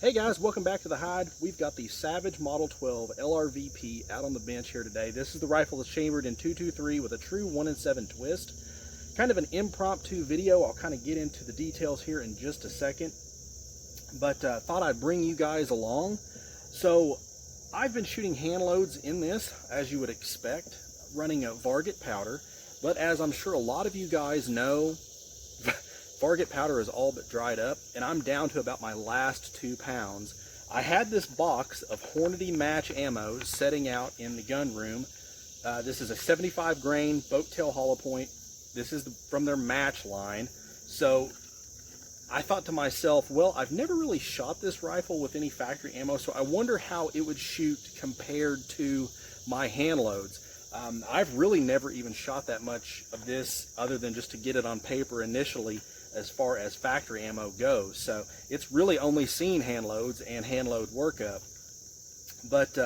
Hey guys, welcome back to the hide. We've got the Savage Model 12 LRVP out on the bench here today. This is the rifle that's chambered in .223 with a true 1 in 7 twist. Kind of an impromptu video. I'll kind of get into the details here in just a second. But thought I'd bring you guys along. So I've been shooting hand loads in this, as you would expect, running a Varget powder. But as I'm sure a lot of you guys know, Varget powder is all but dried up, and I'm down to about my last 2 pounds. I had this box of Hornady match ammo setting out in the gun room. This is a 75 grain boat tail hollow point. This is from their match line. So I thought to myself, well, I've never really shot this rifle with any factory ammo, so I wonder how it would shoot compared to my hand loads. I've really never even shot that much of this other than just to get it on paper initially as far as factory ammo goes. So it's really only seen hand loads and hand load workup. But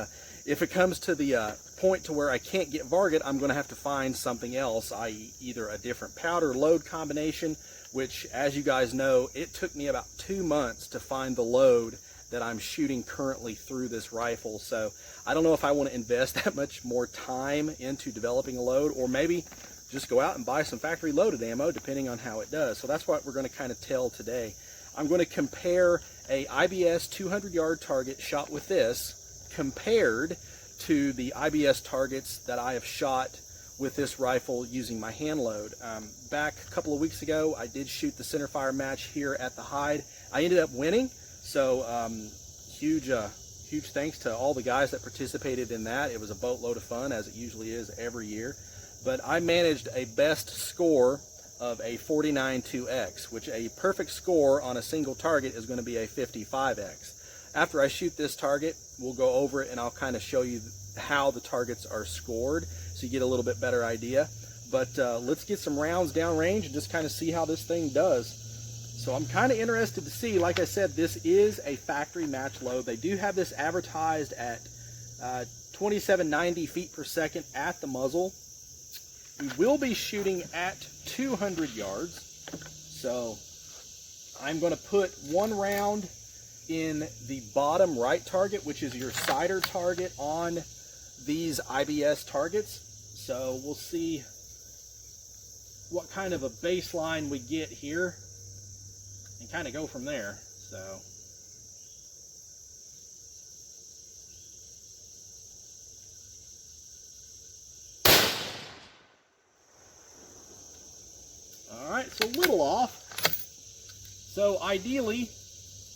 if it comes to the point to where I can't get Varget, I'm going to have to find something else, i.e. either a different powder load combination, which, as you guys know, it took me about 2 months to find the load that I'm shooting currently through this rifle. So I don't know if I want to invest that much more time into developing a load, or maybe just go out and buy some factory loaded ammo, depending on how it does. So that's what we're going to kind of tell today. I'm going to compare a IBS 200-yard target shot with this compared to the IBS targets that I have shot with this rifle using my hand load. Back a couple of weeks ago, I did shoot the centerfire match here at the hide. I ended up winning, so huge thanks to all the guys that participated in that. It was a boatload of fun, as it usually is every year. But I managed a best score of a 49.2x, which a perfect score on a single target is going to be a 55x. After I shoot this target, we'll go over it and I'll kind of show you how the targets are scored so you get a little bit better idea. But let's get some rounds downrange and just kind of see how this thing does. So I'm kind of interested to see, like I said, this is a factory match load. They do have this advertised at 2790 feet per second at the muzzle. We will be shooting at 200 yards, so I'm going to put 1 round in the bottom right target, which is your sighter target on these IBS targets. So we'll see what kind of a baseline we get here and kind of go from there. So alright, so a little off. So ideally,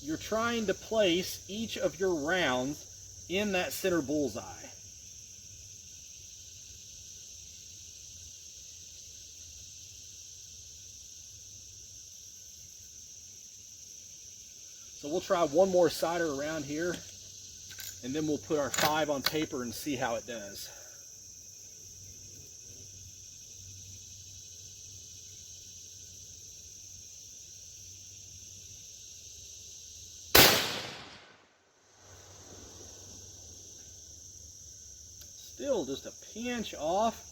you're trying to place each of your rounds in that center bullseye. So we'll try one more sighter around here, and then we'll put our 5 on paper and see how it does. Still just a pinch off.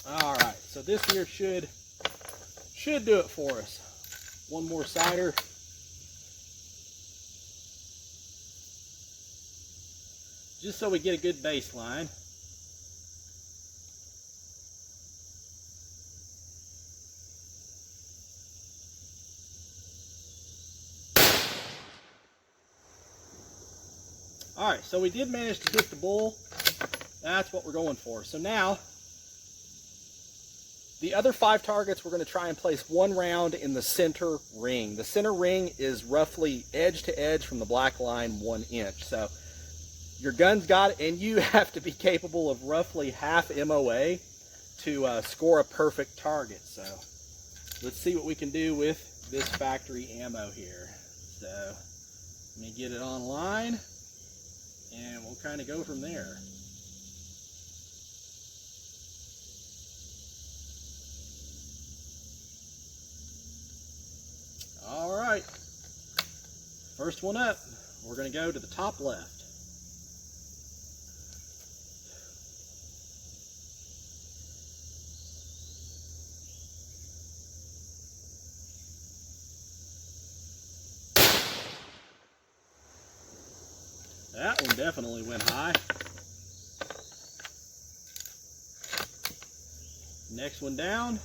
All right, so this here should do it for us. One more sighter. Just so we get a good baseline. All right, so we did manage to get the bull. That's what we're going for. So now, the other 5 targets, we're going to try and place 1 round in the center ring. The center ring is roughly edge to edge from the black line 1 inch. So your gun's got it, and you have to be capable of roughly half MOA to score a perfect target. So let's see what we can do with this factory ammo here. So let me get it online, and we'll kind of go from there. All right, first one up, we're going to go to the top left. that one definitely went high. Next one down.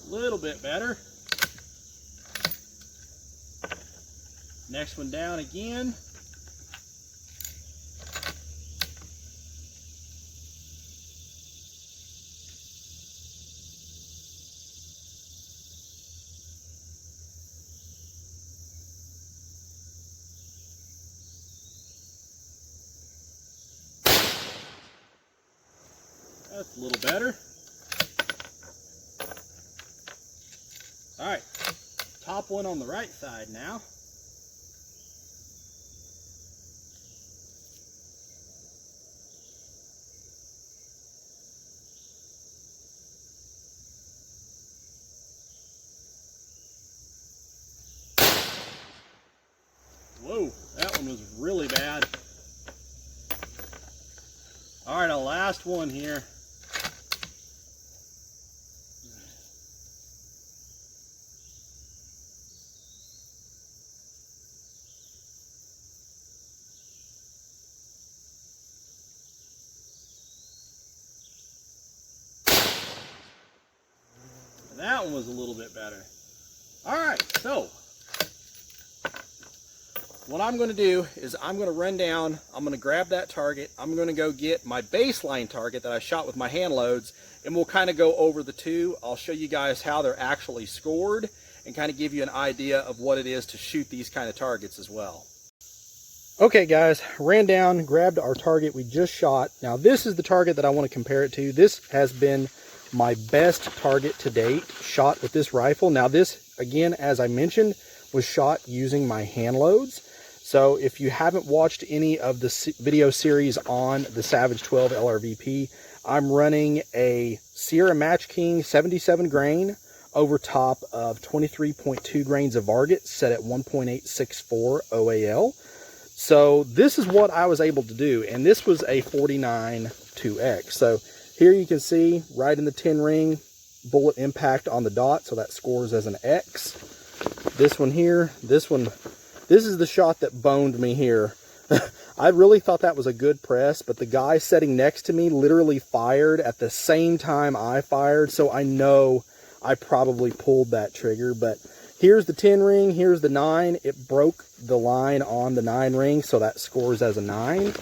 Little bit better. Next one down again. That's a little better. All right, top one on the right side now. Whoa, that one was really bad. All right, our last one here. That one was a little bit better. All right, so what I'm going to do is I'm going to run down, I'm going to grab that target, I'm going to go get my baseline target that I shot with my hand loads, and we'll kind of go over the two. I'll show you guys how they're actually scored and kind of give you an idea of what it is to shoot these kind of targets as well. Okay guys, ran down, grabbed our target we just shot. Now this is the target that I want to compare it to. This has been my best target to date shot with this rifle. Now this, again, as I mentioned, was shot using my hand loads. So if you haven't watched any of the video series on the Savage 12 LRVP, I'm running a Sierra Match King 77 grain over top of 23.2 grains of Varget set at 1.864 OAL. So this is what I was able to do, and this was a 49 2X. So here you can see right in the 10 ring, bullet impact on the dot, so that scores as an X. This one here, this is the shot that boned me here. I really thought that was a good press, but the guy sitting next to me literally fired at the same time I fired, so I know I probably pulled that trigger. But here's the 10 ring, here's the 9. It broke the line on the 9 ring, so that scores as a 9.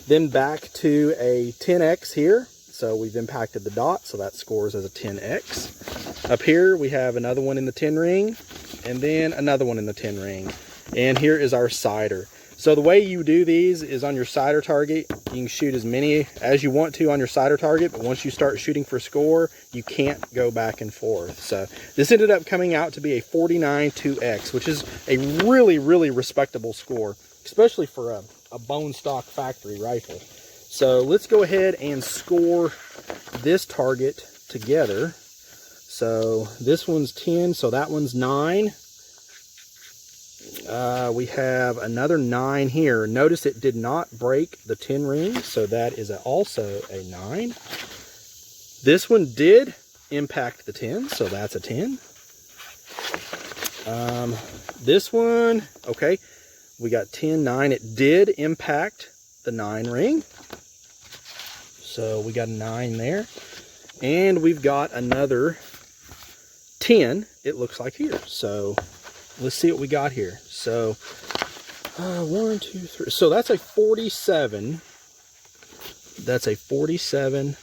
Then back to a 10X here. So we've impacted the dot, so that scores as a 10X. Up here, we have another one in the 10 ring, and then another one in the 10 ring. And here is our sider. So the way you do these is on your sider target, you can shoot as many as you want to on your sider target, but once you start shooting for score, you can't go back and forth. So this ended up coming out to be a 49 2X, which is a really, really respectable score, especially for a bone stock factory rifle. So let's go ahead and score this target together. So this one's 10, so that one's 9. We have another 9 here. Notice it did not break the 10 ring, so that is also a 9. This one did impact the 10, so that's a 10. This one, okay, we got 10, 9. It did impact the 9 ring. So we got a 9 there. And we've got another 10, it looks like here. So let's see what we got here. So 1, 2, 3. So that's a 47. That's a 47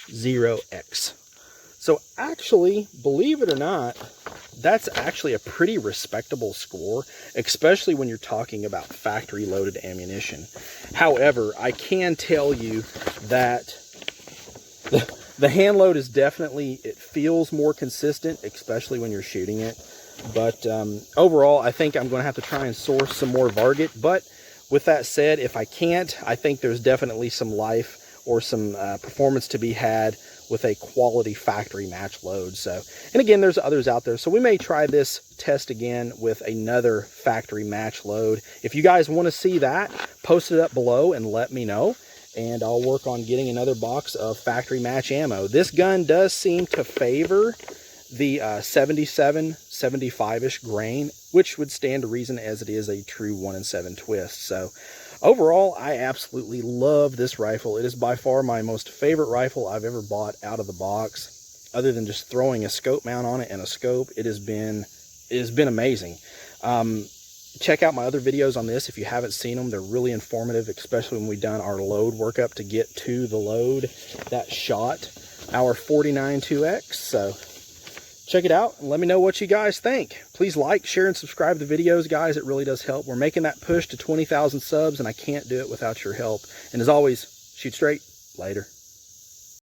0X. So actually, believe it or not, that's actually a pretty respectable score, especially when you're talking about factory loaded ammunition. However, I can tell you that the hand load is definitely, it feels more consistent, especially when you're shooting it. But overall, I think I'm going to have to try and source some more Varget. But with that said, if I can't, I think there's definitely some life or some performance to be had with a quality factory match load. So, and again, there's others out there. So we may try this test again with another factory match load. If you guys want to see that, post it up below and let me know. And I'll work on getting another box of factory match ammo. This gun does seem to favor the 77, 75-ish grain, which would stand to reason as it is a true 1-in-7 twist. So overall, I absolutely love this rifle. It is by far my most favorite rifle I've ever bought out of the box. Other than just throwing a scope mount on it and a scope, it has been amazing. Check out my other videos on this if you haven't seen them. They're really informative, especially when we've done our load workup to get to the load that shot our 49 2X. So check it out and let me know what you guys think. Please like, share, and subscribe to the videos, guys. It really does help. We're making that push to 20,000 subs, and I can't do it without your help. And as always, shoot straight. Later.